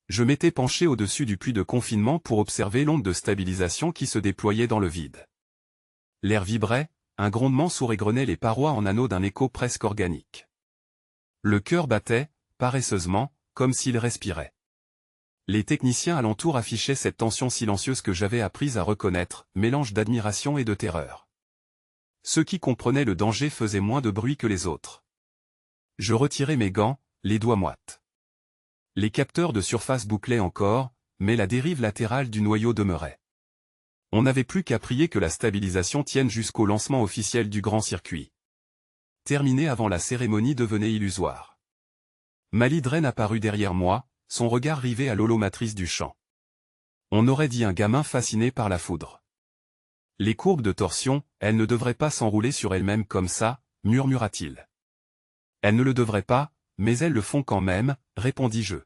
Je m'étais penché au-dessus du puits de confinement pour observer l'onde de stabilisation qui se déployait dans le vide. L'air vibrait, un grondement sourd égrenait les parois en anneaux d'un écho presque organique. Le cœur battait, paresseusement, comme s'il respirait. Les techniciens alentour affichaient cette tension silencieuse que j'avais apprise à reconnaître, mélange d'admiration et de terreur. Ceux qui comprenaient le danger faisaient moins de bruit que les autres. Je retirai mes gants, les doigts moites. Les capteurs de surface bouclaient encore, mais la dérive latérale du noyau demeurait. On n'avait plus qu'à prier que la stabilisation tienne jusqu'au lancement officiel du grand circuit. Terminé avant la cérémonie devenait illusoire. Mali Dren apparut derrière moi, son regard rivé à l'holomatrice du champ. On aurait dit un gamin fasciné par la foudre. Les courbes de torsion, elles ne devraient pas s'enrouler sur elles-mêmes comme ça, murmura-t-il. Elles ne le devraient pas, mais elles le font quand même, répondis-je.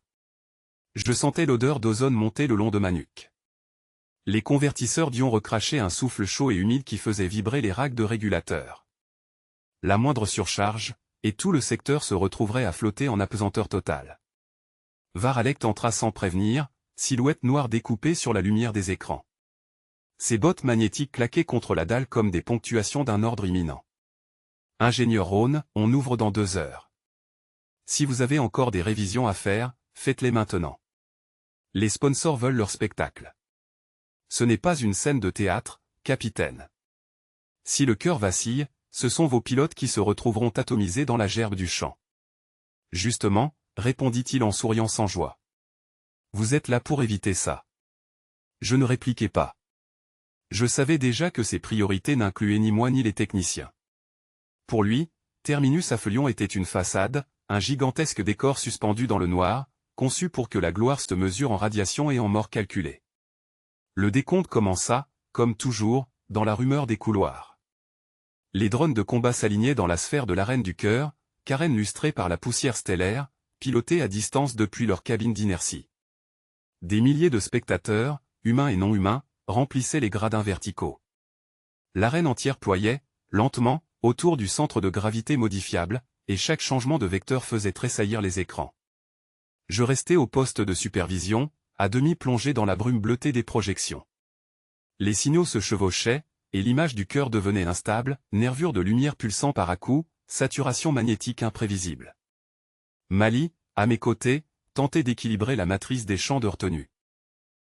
Je sentais l'odeur d'ozone monter le long de ma nuque. Les convertisseurs d'ion recrachaient un souffle chaud et humide qui faisait vibrer les racks de régulateurs. La moindre surcharge, et tout le secteur se retrouverait à flotter en apesanteur totale. Varalect entra sans prévenir, silhouette noire découpée sur la lumière des écrans. Ses bottes magnétiques claquaient contre la dalle comme des ponctuations d'un ordre imminent. Ingénieur Rhône, on ouvre dans 2 heures. Si vous avez encore des révisions à faire, faites-les maintenant. Les sponsors veulent leur spectacle. Ce n'est pas une scène de théâtre, capitaine. Si le cœur vacille, ce sont vos pilotes qui se retrouveront atomisés dans la gerbe du champ. Justement, répondit-il en souriant sans joie. Vous êtes là pour éviter ça. Je ne répliquai pas. Je savais déjà que ses priorités n'incluaient ni moi ni les techniciens. Pour lui, Terminus Aphelion était une façade, un gigantesque décor suspendu dans le noir, conçu pour que la gloire se mesure en radiation et en mort calculée. Le décompte commença, comme toujours, dans la rumeur des couloirs. Les drones de combat s'alignaient dans la sphère de l'arène du cœur, carène lustrée par la poussière stellaire, pilotés à distance depuis leur cabine d'inertie. Des milliers de spectateurs, humains et non humains, remplissaient les gradins verticaux. L'arène entière ployait, lentement, autour du centre de gravité modifiable, et chaque changement de vecteur faisait tressaillir les écrans. Je restais au poste de supervision, à demi plongé dans la brume bleutée des projections. Les signaux se chevauchaient, et l'image du cœur devenait instable, nervures de lumière pulsant par à-coups, saturation magnétique imprévisible. Mali, à mes côtés, tentait d'équilibrer la matrice des champs de retenue.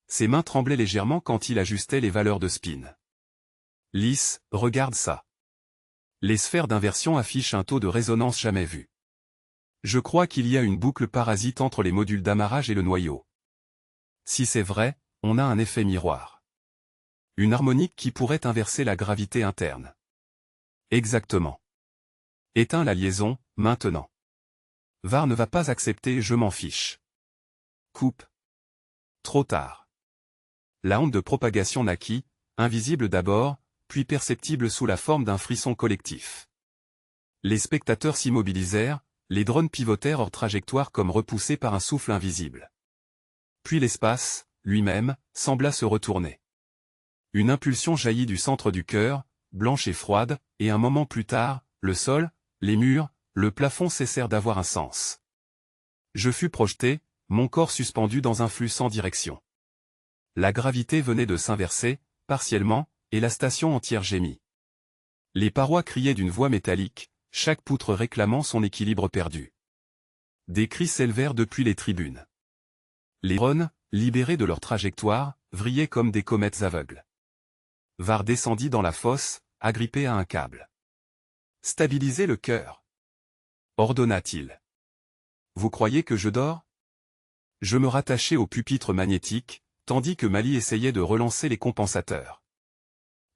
Ses mains tremblaient légèrement quand il ajustait les valeurs de spin. Lys, regarde ça. Les sphères d'inversion affichent un taux de résonance jamais vu. Je crois qu'il y a une boucle parasite entre les modules d'amarrage et le noyau. Si c'est vrai, on a un effet miroir. Une harmonique qui pourrait inverser la gravité interne. Exactement. Éteins la liaison, maintenant. VAR ne va pas accepter, je m'en fiche. Coupe. Trop tard. La onde de propagation naquit, invisible d'abord, puis perceptible sous la forme d'un frisson collectif. Les spectateurs s'immobilisèrent, les drones pivotèrent hors trajectoire comme repoussés par un souffle invisible. Puis l'espace, lui-même, sembla se retourner. Une impulsion jaillit du centre du cœur, blanche et froide, et un moment plus tard, le sol, les murs, le plafond cessèrent d'avoir un sens. Je fus projeté, mon corps suspendu dans un flux sans direction. La gravité venait de s'inverser, partiellement, et la station entière gémit. Les parois criaient d'une voix métallique, chaque poutre réclamant son équilibre perdu. Des cris s'élevèrent depuis les tribunes. Les drones, libérés de leur trajectoire, vrillaient comme des comètes aveugles. VAR descendit dans la fosse, agrippé à un câble. « Stabilisez le cœur !» ordonna-t-il. « Vous croyez que je dors ?» Je me rattachai au pupitre magnétique, tandis que Mali essayait de relancer les compensateurs.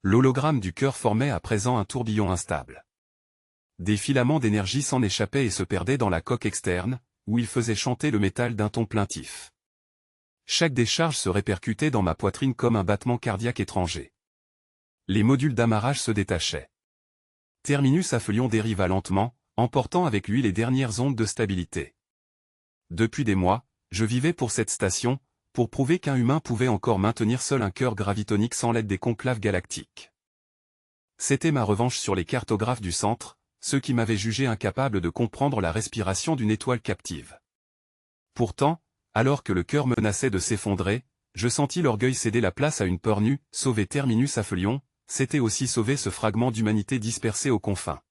L'hologramme du cœur formait à présent un tourbillon instable. Des filaments d'énergie s'en échappaient et se perdaient dans la coque externe, où ils faisaient chanter le métal d'un ton plaintif. Chaque décharge se répercutait dans ma poitrine comme un battement cardiaque étranger. Les modules d'amarrage se détachaient. Terminus Aphelion dériva lentement, emportant avec lui les dernières ondes de stabilité. Depuis des mois, je vivais pour cette station, pour prouver qu'un humain pouvait encore maintenir seul un cœur gravitonique sans l'aide des conclaves galactiques. C'était ma revanche sur les cartographes du centre, ceux qui m'avaient jugé incapable de comprendre la respiration d'une étoile captive. Pourtant, alors que le cœur menaçait de s'effondrer, je sentis l'orgueil céder la place à une peur nue. Sauver Terminus Aphelion, c'était aussi sauver ce fragment d'humanité dispersé aux confins.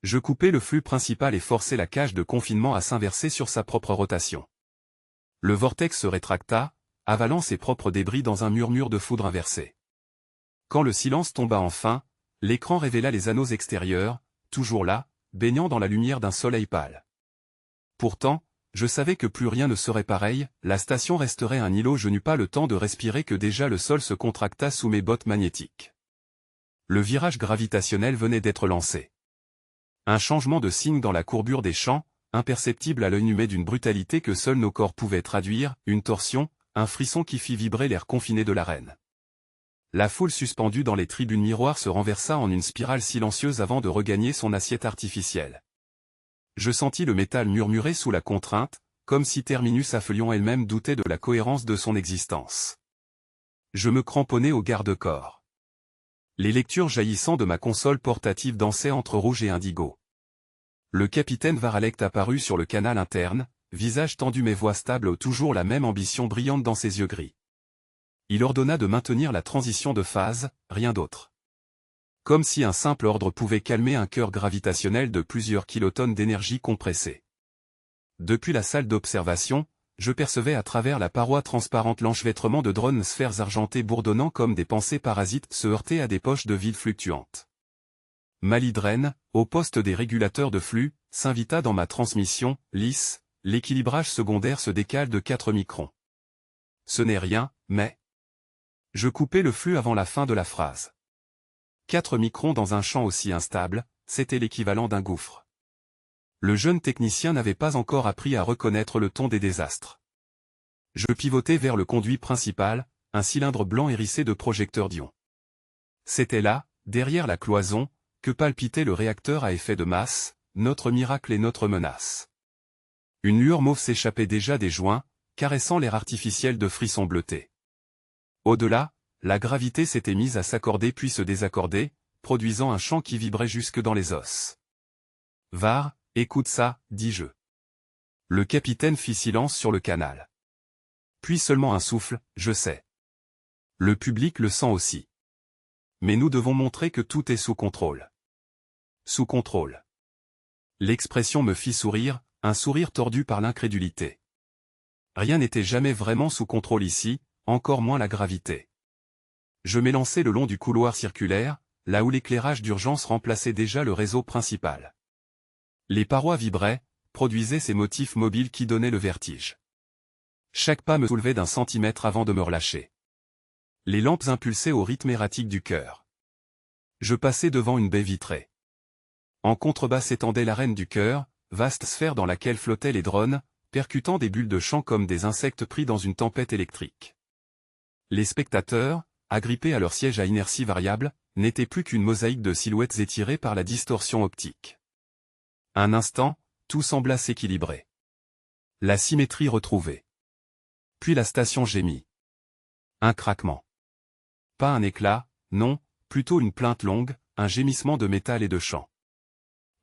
Je coupai le flux principal et forçai la cage de confinement à s'inverser sur sa propre rotation. Le vortex se rétracta, avalant ses propres débris dans un murmure de foudre inversé. Quand le silence tomba enfin, l'écran révéla les anneaux extérieurs, toujours là, baignant dans la lumière d'un soleil pâle. Pourtant, je savais que plus rien ne serait pareil, la station resterait un îlot. Je n'eus pas le temps de respirer que déjà le sol se contracta sous mes bottes magnétiques. Le virage gravitationnel venait d'être lancé. Un changement de signe dans la courbure des champs, imperceptible à l'œil nu mais d'une brutalité que seuls nos corps pouvaient traduire, une torsion, un frisson qui fit vibrer l'air confiné de l'arène. La foule suspendue dans les tribunes miroirs se renversa en une spirale silencieuse avant de regagner son assiette artificielle. Je sentis le métal murmurer sous la contrainte, comme si Terminus Aphelion elle-même doutait de la cohérence de son existence. Je me cramponnai au garde-corps. Les lectures jaillissant de ma console portative dansaient entre rouge et indigo. Le capitaine Varalect apparut sur le canal interne, visage tendu mais voix stable, toujours la même ambition brillante dans ses yeux gris. Il ordonna de maintenir la transition de phase, rien d'autre. Comme si un simple ordre pouvait calmer un cœur gravitationnel de plusieurs kilotonnes d'énergie compressée. Depuis la salle d'observation, je percevais à travers la paroi transparente l'enchevêtrement de drones sphères argentées bourdonnant comme des pensées parasites se heurter à des poches de vide fluctuantes. Malydren, au poste des régulateurs de flux, s'invita dans ma transmission, lisse, l'équilibrage secondaire se décale de 4 microns. Ce n'est rien, mais... Je coupai le flux avant la fin de la phrase. 4 microns dans un champ aussi instable, c'était l'équivalent d'un gouffre. Le jeune technicien n'avait pas encore appris à reconnaître le ton des désastres. Je pivotai vers le conduit principal, un cylindre blanc hérissé de projecteurs d'ions. C'était là, derrière la cloison, que palpitait le réacteur à effet de masse, notre miracle et notre menace. Une lueur mauve s'échappait déjà des joints, caressant l'air artificiel de frissons bleutés. Au-delà, la gravité s'était mise à s'accorder puis se désaccorder, produisant un chant qui vibrait jusque dans les os. « Var, écoute ça, dis-je. » Le capitaine fit silence sur le canal. Puis seulement un souffle, « Je sais. » Le public le sent aussi. Mais nous devons montrer que tout est sous contrôle. Sous contrôle. L'expression me fit sourire, un sourire tordu par l'incrédulité. Rien n'était jamais vraiment sous contrôle ici, encore moins la gravité. Je m'élançai le long du couloir circulaire, là où l'éclairage d'urgence remplaçait déjà le réseau principal. Les parois vibraient, produisaient ces motifs mobiles qui donnaient le vertige. Chaque pas me soulevait d'1 centimètre avant de me relâcher. Les lampes impulsaient au rythme erratique du cœur. Je passai devant une baie vitrée. En contrebas s'étendait l'arène du cœur, vaste sphère dans laquelle flottaient les drones, percutant des bulles de chant comme des insectes pris dans une tempête électrique. Les spectateurs, agrippés à leur siège à inertie variable, n'étaient plus qu'une mosaïque de silhouettes étirées par la distorsion optique. Un instant, tout sembla s'équilibrer. La symétrie retrouvée. Puis la station gémit. Un craquement. Pas un éclat, non, plutôt une plainte longue, un gémissement de métal et de chant.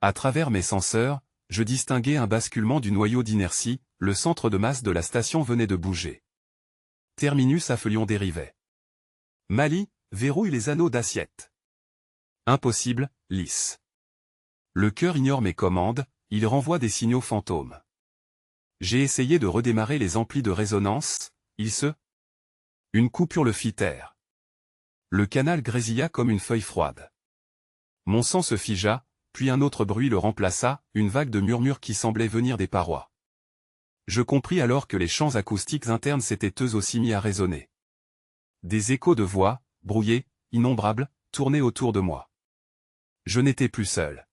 À travers mes senseurs, je distinguais un basculement du noyau d'inertie, le centre de masse de la station venait de bouger. Terminus Aphelion dérivait. Mali, verrouille les anneaux d'assiette. Impossible, lisse. Le cœur ignore mes commandes, il renvoie des signaux fantômes. J'ai essayé de redémarrer les amplis de résonance, Une coupure le fit taire. Le canal grésilla comme une feuille froide. Mon sang se figea, puis un autre bruit le remplaça, une vague de murmures qui semblait venir des parois. Je compris alors que les champs acoustiques internes s'étaient eux aussi mis à résonner. Des échos de voix, brouillés, innombrables, tournaient autour de moi. Je n'étais plus seul.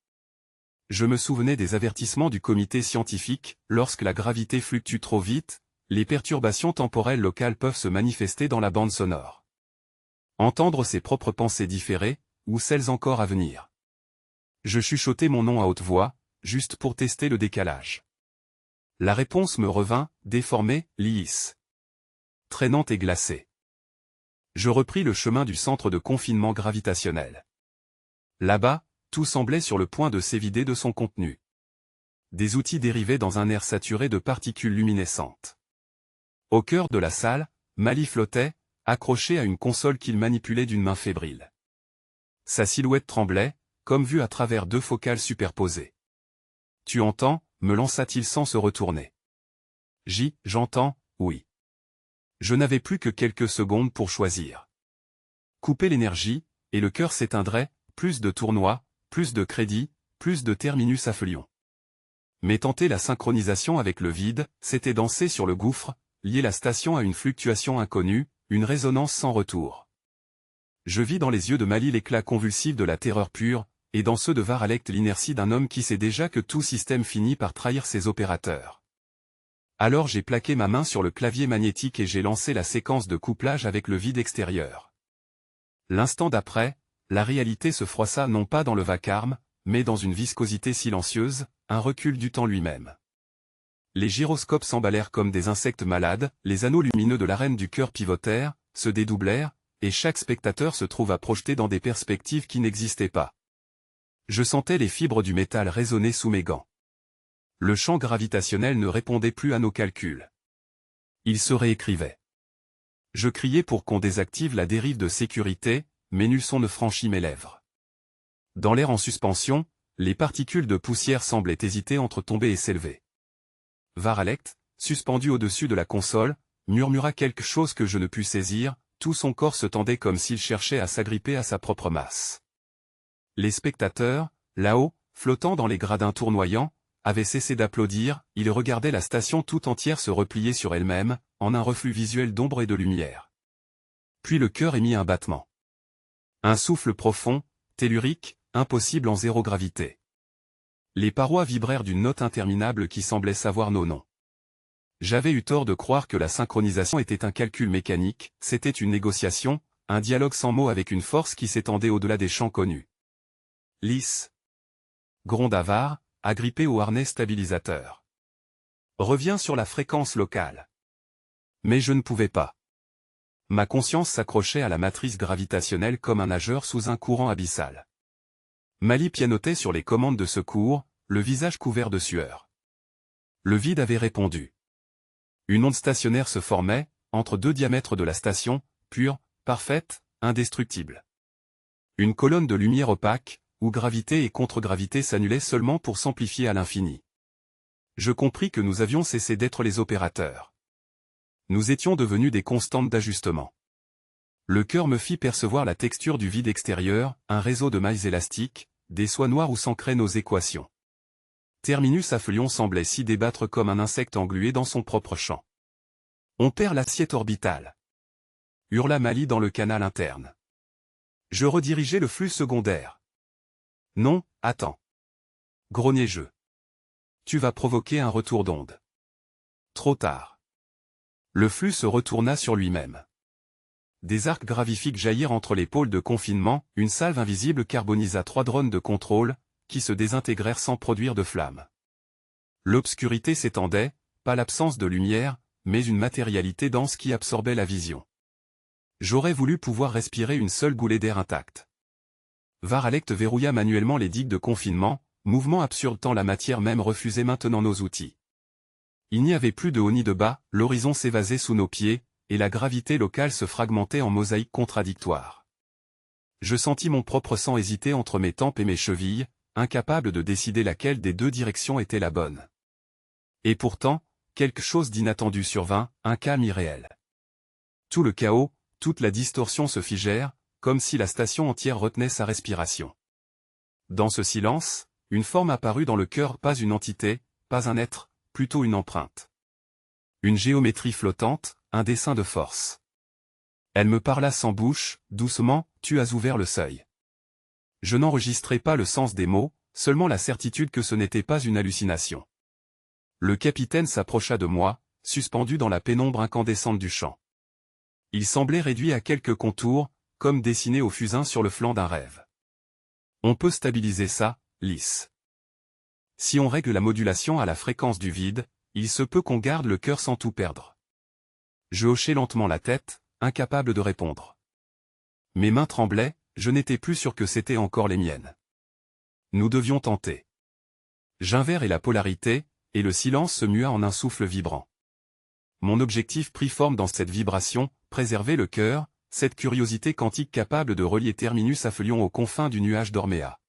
Je me souvenais des avertissements du comité scientifique, lorsque la gravité fluctue trop vite, les perturbations temporelles locales peuvent se manifester dans la bande sonore. Entendre ses propres pensées différées, ou celles encore à venir. Je chuchotai mon nom à haute voix, juste pour tester le décalage. La réponse me revint, déformée, lisse. Traînante et glacée. Je repris le chemin du centre de confinement gravitationnel. Là-bas, tout semblait sur le point de s'évider de son contenu. Des outils dérivaient dans un air saturé de particules luminescentes. Au cœur de la salle, Mali flottait, accroché à une console qu'il manipulait d'une main fébrile. Sa silhouette tremblait, comme vue à travers deux focales superposées. « Tu entends » me lança-t-il sans se retourner. J'entends, oui. Je n'avais plus que quelques secondes pour choisir. Couper l'énergie, et le cœur s'éteindrait, plus de tournois, plus de crédits, plus de terminus affluents. Mais tenter la synchronisation avec le vide, c'était danser sur le gouffre, lier la station à une fluctuation inconnue, une résonance sans retour. Je vis dans les yeux de Mali l'éclat convulsif de la terreur pure, et dans ceux de Varalect l'inertie d'un homme qui sait déjà que tout système finit par trahir ses opérateurs. Alors j'ai plaqué ma main sur le clavier magnétique et j'ai lancé la séquence de couplage avec le vide extérieur. L'instant d'après, la réalité se froissa non pas dans le vacarme, mais dans une viscosité silencieuse, un recul du temps lui-même. Les gyroscopes s'emballèrent comme des insectes malades, les anneaux lumineux de l'arène du cœur pivotèrent, se dédoublèrent, et chaque spectateur se trouva projeté dans des perspectives qui n'existaient pas. Je sentais les fibres du métal résonner sous mes gants. Le champ gravitationnel ne répondait plus à nos calculs. Il se réécrivait. Je criais pour qu'on désactive la dérive de sécurité, mais nul son ne franchit mes lèvres. Dans l'air en suspension, les particules de poussière semblaient hésiter entre tomber et s'élever. Varalect, suspendu au-dessus de la console, murmura quelque chose que je ne pus saisir, tout son corps se tendait comme s'il cherchait à s'agripper à sa propre masse. Les spectateurs, là-haut, flottant dans les gradins tournoyants, avaient cessé d'applaudir, ils regardaient la station tout entière se replier sur elle-même, en un reflux visuel d'ombre et de lumière. Puis le cœur émit un battement. Un souffle profond, tellurique, impossible en zéro gravité. Les parois vibrèrent d'une note interminable qui semblait savoir nos noms. J'avais eu tort de croire que la synchronisation était un calcul mécanique, c'était une négociation, un dialogue sans mots avec une force qui s'étendait au-delà des champs connus. Lisse. Gronda Var, agrippé au harnais stabilisateur. Reviens sur la fréquence locale. Mais je ne pouvais pas. Ma conscience s'accrochait à la matrice gravitationnelle comme un nageur sous un courant abyssal. Mali pianotait sur les commandes de secours, le visage couvert de sueur. Le vide avait répondu. Une onde stationnaire se formait, entre deux diamètres de la station, pure, parfaite, indestructible. Une colonne de lumière opaque, où gravité et contre-gravité s'annulaient seulement pour s'amplifier à l'infini. Je compris que nous avions cessé d'être les opérateurs. Nous étions devenus des constantes d'ajustement. Le cœur me fit percevoir la texture du vide extérieur, un réseau de mailles élastiques, des soies noires où s'ancraient nos équations. Terminus affluent semblait s'y débattre comme un insecte englué dans son propre champ. On perd l'assiette orbitale. Hurla Mali dans le canal interne. Je redirigeai le flux secondaire. Non, attends. Grognai-je. Tu vas provoquer un retour d'onde. Trop tard. Le flux se retourna sur lui-même. Des arcs gravifiques jaillirent entre les pôles de confinement, une salve invisible carbonisa 3 drones de contrôle, qui se désintégrèrent sans produire de flamme. L'obscurité s'étendait, pas l'absence de lumière, mais une matérialité dense qui absorbait la vision. J'aurais voulu pouvoir respirer une seule goulée d'air intacte. Varalect verrouilla manuellement les digues de confinement, mouvement absurde tant la matière même refusait maintenant nos outils. Il n'y avait plus de haut ni de bas, l'horizon s'évasait sous nos pieds, et la gravité locale se fragmentait en mosaïques contradictoires. Je sentis mon propre sang hésiter entre mes tempes et mes chevilles, incapable de décider laquelle des deux directions était la bonne. Et pourtant, quelque chose d'inattendu survint, un calme irréel. Tout le chaos, toute la distorsion se figèrent, comme si la station entière retenait sa respiration. Dans ce silence, une forme apparut dans le cœur, pas une entité, pas un être, plutôt une empreinte. Une géométrie flottante, un dessin de force. Elle me parla sans bouche, doucement, tu as ouvert le seuil. Je n'enregistrai pas le sens des mots, seulement la certitude que ce n'était pas une hallucination. Le capitaine s'approcha de moi, suspendu dans la pénombre incandescente du champ. Il semblait réduit à quelques contours, comme dessiné au fusain sur le flanc d'un rêve. On peut stabiliser ça, lisse. Si on règle la modulation à la fréquence du vide, il se peut qu'on garde le cœur sans tout perdre. Je hochai lentement la tête, incapable de répondre. Mes mains tremblaient, je n'étais plus sûr que c'était encore les miennes. Nous devions tenter. J'invers et la polarité, et le silence se mua en un souffle vibrant. Mon objectif prit forme dans cette vibration, préserver le cœur, cette curiosité quantique capable de relier Terminus à Felion aux confins du nuage d'Orméa.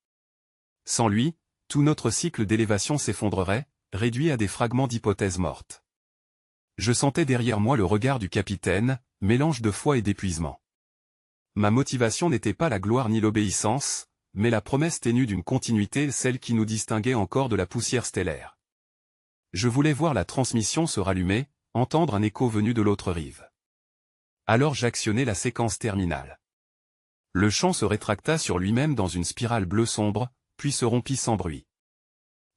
Sans lui, tout notre cycle d'élévation s'effondrerait, réduit à des fragments d'hypothèses mortes. Je sentais derrière moi le regard du capitaine, mélange de foi et d'épuisement. Ma motivation n'était pas la gloire ni l'obéissance, mais la promesse ténue d'une continuité, celle qui nous distinguait encore de la poussière stellaire. Je voulais voir la transmission se rallumer, entendre un écho venu de l'autre rive. Alors j'actionnai la séquence terminale. Le champ se rétracta sur lui-même dans une spirale bleue sombre, puis se rompit sans bruit.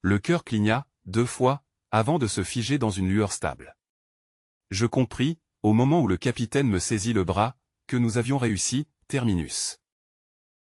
Le cœur cligna, 2 fois, avant de se figer dans une lueur stable. Je compris, au moment où le capitaine me saisit le bras, que nous avions réussi, Terminus.